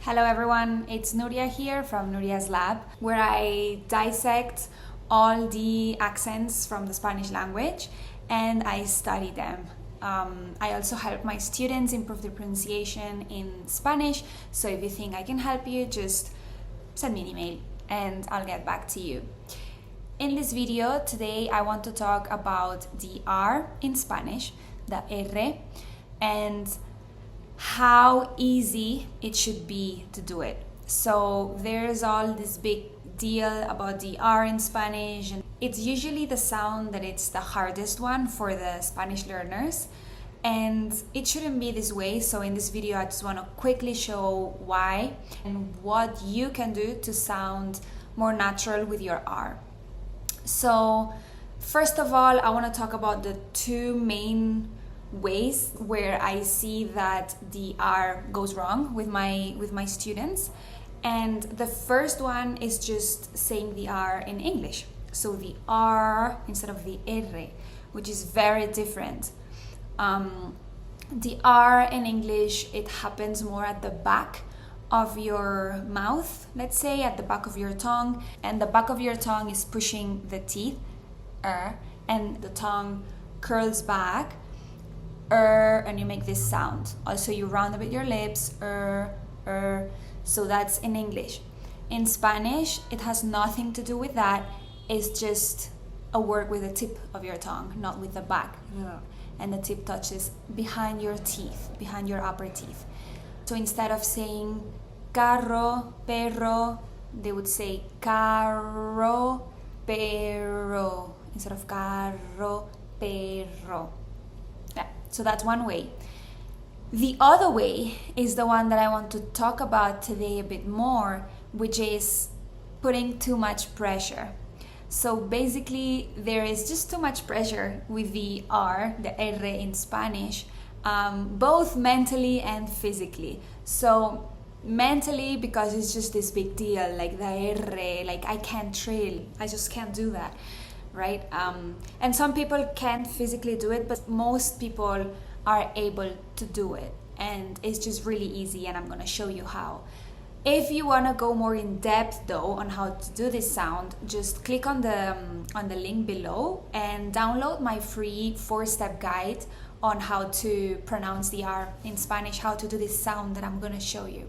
Hello everyone, it's Nuria here from Nuria's Lab, where I dissect all the accents from the Spanish language and I study them. I also help my students improve their pronunciation in Spanish, so if you think I can help you, just send me an email and I'll get back to you. In this video today I want to talk about the R in Spanish, the R, and how easy it should be to do it. So there's all this big deal about the R in Spanish, and it's usually the sound that it's the hardest one for the Spanish learners, and it shouldn't be this way. So in this video I just want to quickly show why and what you can do to sound more natural with your R. So first of all, I want to talk about the two main ways where I see that the R goes wrong with my students. And the first one is just saying the R in English. So the R instead of the R, which is very different. The R in English, it happens more at the back of your mouth, let's say, at the back of your tongue, and the back of your tongue is pushing the teeth, and the tongue curls back, and you make this sound. Also, you round a bit your lips, so that's in English. In Spanish, it has nothing to do with that. It's just a word with the tip of your tongue, not with the back. And the tip touches behind your teeth, behind your upper teeth. So instead of saying carro, perro, they would say carro, perro, instead of carro, perro. Yeah, so that's one way. The other way is the one that I want to talk about today a bit more, which is putting too much pressure. So basically, there is just too much pressure with the R, the R in Spanish, both mentally and physically. So mentally, because it's just this big deal, like the R, like I can't trill, I just can't do that, right? And some people can't physically do it, but most people are able to do it, and it's just really easy, and I'm gonna show you how. If you want to go more in depth though on how to do this sound, just click on the link below and download my free 4-step guide on how to pronounce the R in Spanish, how to do this sound that I'm going to show you.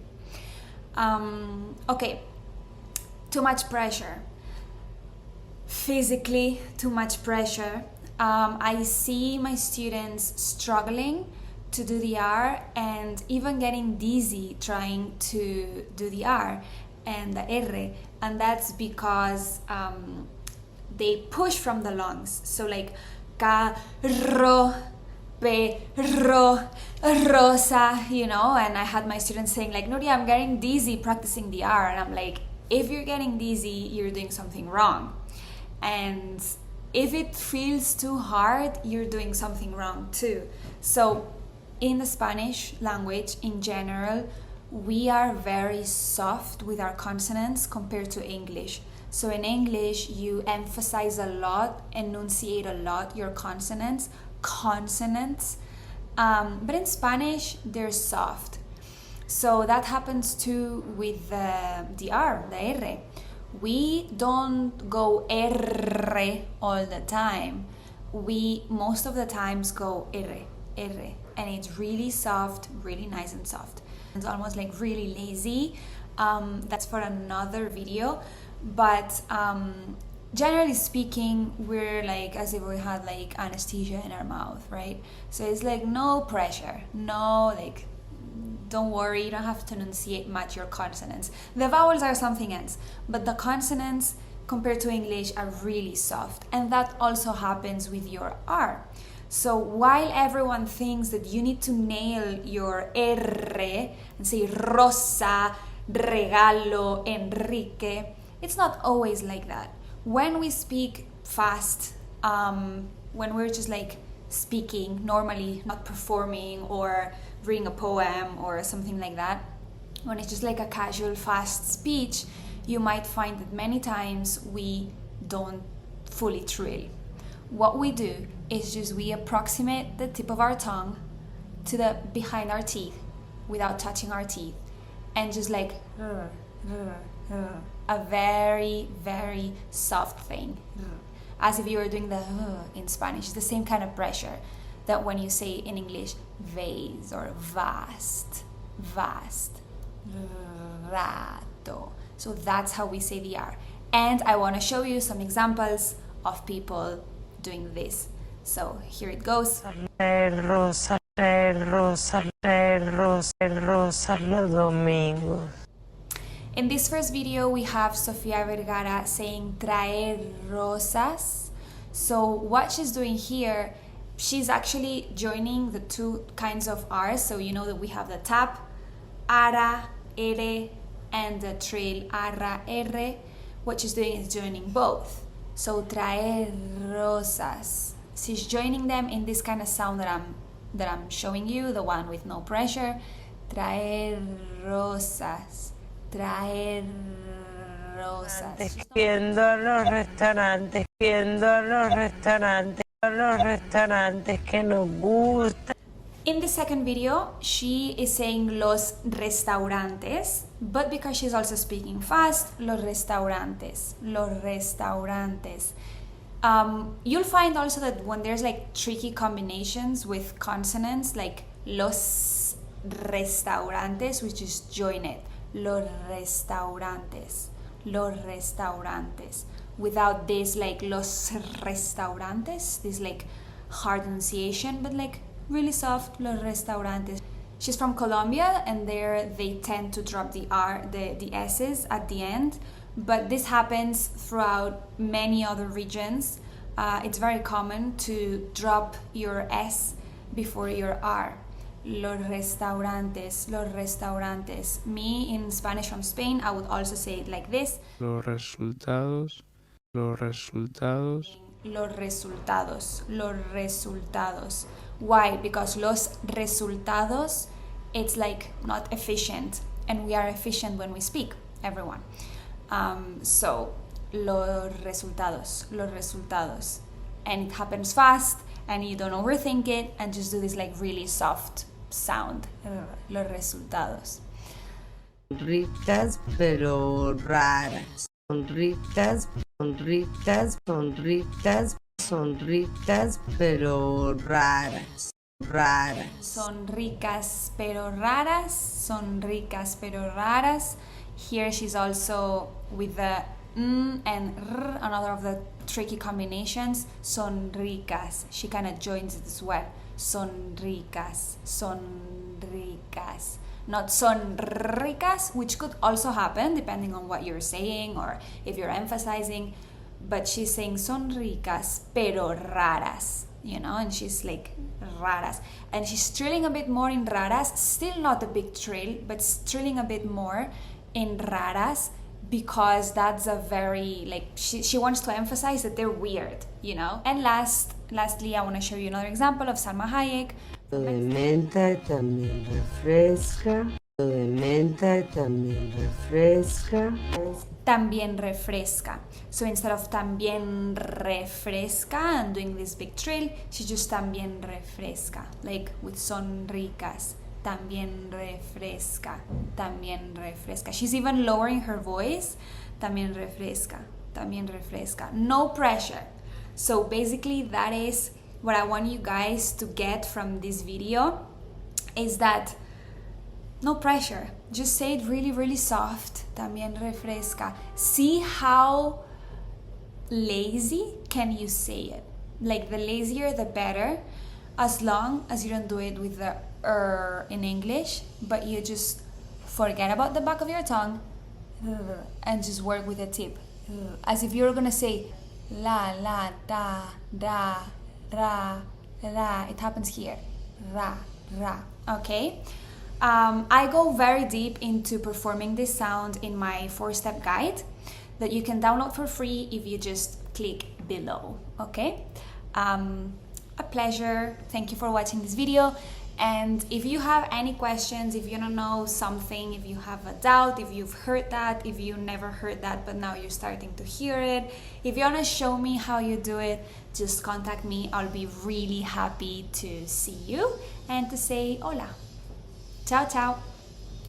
Okay, too much pressure. Physically, too much pressure. I see my students struggling to do the R and even getting dizzy trying to do the R and the R, and that's because they push from the lungs. So like carro, perro, rosa, you know, and I had my students saying like, Nuria, I'm getting dizzy practicing the R, and I'm like, if you're getting dizzy, you're doing something wrong. And if it feels too hard, you're doing something wrong too. So in the Spanish language in general, we are very soft with our consonants compared to English. So in English, you emphasize a lot, enunciate a lot your consonants, but in Spanish, they're soft. So that happens too with the R, the R. We don't go R all the time. We most of the times go R, and it's really soft, really nice and soft. It's almost like really lazy. That's for another video, but generally speaking, we're like as if we had like anesthesia in our mouth, right? So it's like no pressure, no, like don't worry, you don't have to enunciate much your consonants. The vowels are something else, but the consonants compared to English are really soft, and that also happens with your R. So while everyone thinks that you need to nail your R and say rosa, regalo, Enrique, it's not always like that. When we speak fast, when we're just like speaking normally, not performing or reading a poem or something like that, when it's just like a casual fast speech, you might find that many times we don't fully trill. What we do is just we approximate the tip of our tongue to the behind our teeth without touching our teeth, and just like a very, very soft thing, as if you were doing the in Spanish. It's the same kind of pressure that when you say in English vase or vast, rato. So that's how we say the R. And I want to show you some examples of people doing this. So here it goes. Rosa los domingos. In this first video, we have Sofía Vergara saying traer rosas. So what she's doing here, she's actually joining the two kinds of R's. So you know that we have the tap, ara, ere, and the trill, arra, erre. What she's doing is joining both. So traer rosas. She's joining them in this kind of sound that I'm showing you, the one with no pressure. Traer rosas. Traer rosas. Viendo los restaurantes que nos gustan. In the second video, she is saying los restaurantes, but because she's also speaking fast, los restaurantes. You'll find also that when there's like tricky combinations with consonants, like los restaurantes, we just join it. Los restaurantes. Without this like los restaurantes, this like hard enunciation, but like really soft, los restaurantes. She's from Colombia, and there they tend to drop the R, the S's at the end, but this happens throughout many other regions. It's very common to drop your S before your R. Los restaurantes. Me, in Spanish from Spain, I would also say it like this. Los resultados. Why? Because los resultados, it's like not efficient, and we are efficient when we speak, everyone. So, los resultados. And it happens fast, and you don't overthink it, and just do this like really soft sound. Los resultados. Ricas pero raras. Son ricas pero raras. Son ricas pero raras. Here she's also with the and r, another of the tricky combinations. Son ricas. She kind of joins it as well. Son ricas. Not son ricas, which could also happen depending on what you're saying or if you're emphasizing. But she's saying son ricas pero raras, you know, and she's like raras, and she's trilling a bit more in raras. Still not a big trill, but trilling a bit more in raras, because that's a very like she wants to emphasize that they're weird, you know. And lastly, I want to show you another example of Salma Hayek. De menta también refresca. También refresca. So instead of también refresca and doing this big trill, she just también refresca, like with son ricas. También refresca. She's even lowering her voice. También refresca. No pressure. So basically that is what I want you guys to get from this video, is that no pressure. Just say it really, really soft. También refresca. See how lazy can you say it. Like the lazier the better, as long as you don't do it with the in English, but you just forget about the back of your tongue and just work with the tip. As if you're gonna say la, da, ra. It happens here. Ra. Okay? I go very deep into performing this sound in my 4-step guide that you can download for free if you just click below. Okay? A pleasure. Thank you for watching this video. And if you have any questions, if you don't know something, if you have a doubt, if you've heard that, if you never heard that but now you're starting to hear it, if you want to show me how you do it, just contact me. I'll be really happy to see you and to say hola. Ciao, ciao.